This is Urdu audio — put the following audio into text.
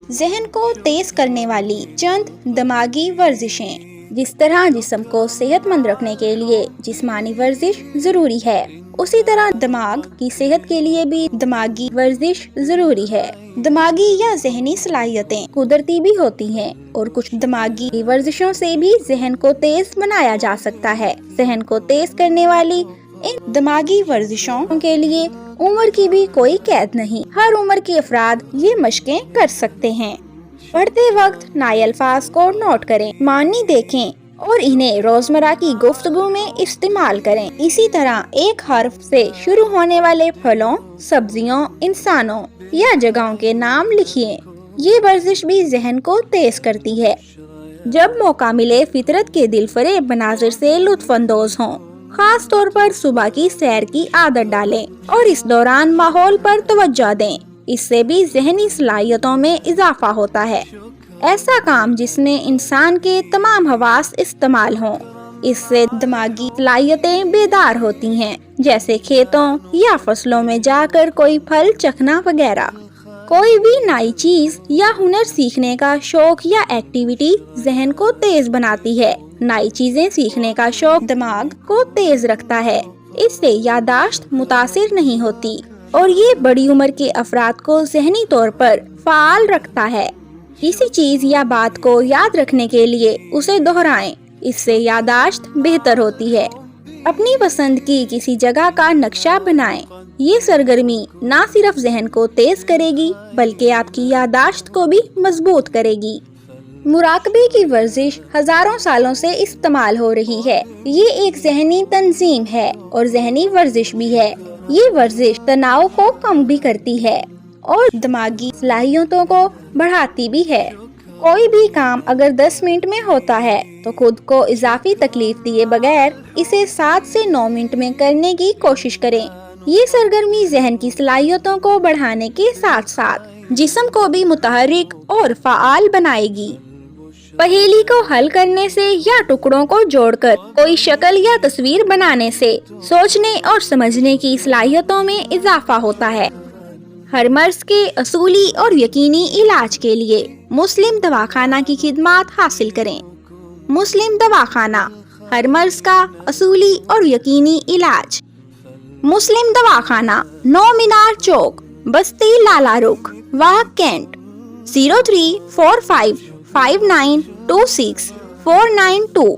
ذہن کو تیز کرنے والی چند دماغی ورزشیں۔ جس طرح جسم کو صحت مند رکھنے کے لیے جسمانی ورزش ضروری ہے، اسی طرح دماغ کی صحت کے لیے بھی دماغی ورزش ضروری ہے۔ دماغی یا ذہنی صلاحیتیں قدرتی بھی ہوتی ہیں اور کچھ دماغی ورزشوں سے بھی ذہن کو تیز بنایا جا سکتا ہے۔ ذہن کو تیز کرنے والی ان دماغی ورزشوں کے لیے عمر کی بھی کوئی قید نہیں، ہر عمر کے افراد یہ مشقیں کر سکتے ہیں۔ پڑھتے وقت نئے الفاظ کو نوٹ کریں، معنی دیکھیں اور انہیں روزمرہ کی گفتگو میں استعمال کریں۔ اسی طرح ایک حرف سے شروع ہونے والے پھلوں، سبزیوں، انسانوں یا جگہوں کے نام لکھیے۔ یہ ورزش بھی ذہن کو تیز کرتی ہے۔ جب موقع ملے فطرت کے دل فریب مناظر سے لطف اندوز ہوں، خاص طور پر صبح کی سیر کی عادت ڈالیں اور اس دوران ماحول پر توجہ دیں۔ اس سے بھی ذہنی صلاحیتوں میں اضافہ ہوتا ہے۔ ایسا کام جس میں انسان کے تمام حواس استعمال ہوں، اس سے دماغی صلاحیتیں بیدار ہوتی ہیں، جیسے کھیتوں یا فصلوں میں جا کر کوئی پھل چکھنا وغیرہ۔ کوئی بھی نئی چیز یا ہنر سیکھنے کا شوق یا ایکٹیویٹی ذہن کو تیز بناتی ہے۔ نئی چیزیں سیکھنے کا شوق دماغ کو تیز رکھتا ہے، اس سے یادداشت متاثر نہیں ہوتی اور یہ بڑی عمر کے افراد کو ذہنی طور پر فعال رکھتا ہے۔ کسی چیز یا بات کو یاد رکھنے کے لیے اسے دہرائیں، اس سے یادداشت بہتر ہوتی ہے۔ اپنی پسند کی کسی جگہ کا نقشہ بنائیں۔ یہ سرگرمی نہ صرف ذہن کو تیز کرے گی بلکہ آپ کی یادداشت کو بھی مضبوط کرے گی۔ مراقبے کی ورزش ہزاروں سالوں سے استعمال ہو رہی ہے۔ یہ ایک ذہنی تنظیم ہے اور ذہنی ورزش بھی ہے۔ یہ ورزش تناؤ کو کم بھی کرتی ہے اور دماغی صلاحیتوں کو بڑھاتی بھی ہے۔ کوئی بھی کام اگر 10 منٹ میں ہوتا ہے تو خود کو اضافی تکلیف دیے بغیر اسے 7 سے 9 منٹ میں کرنے کی کوشش کریں۔ یہ سرگرمی ذہن کی صلاحیتوں کو بڑھانے کے ساتھ ساتھ جسم کو بھی متحرک اور فعال بنائے گی۔ پہیلی کو حل کرنے سے یا ٹکڑوں کو جوڑ کر کوئی شکل یا تصویر بنانے سے سوچنے اور سمجھنے کی صلاحیتوں میں اضافہ ہوتا ہے۔ ہر مرض کے اصولی اور یقینی علاج کے لیے مسلم دواخانہ کی خدمات حاصل کریں۔ مسلم دواخانہ، ہر مرض کا اصولی اور یقینی علاج۔ مسلم دواخانہ، 9 مینار چوک، بستی لالہ رخ، واہگ کینٹ، 03455926 492۔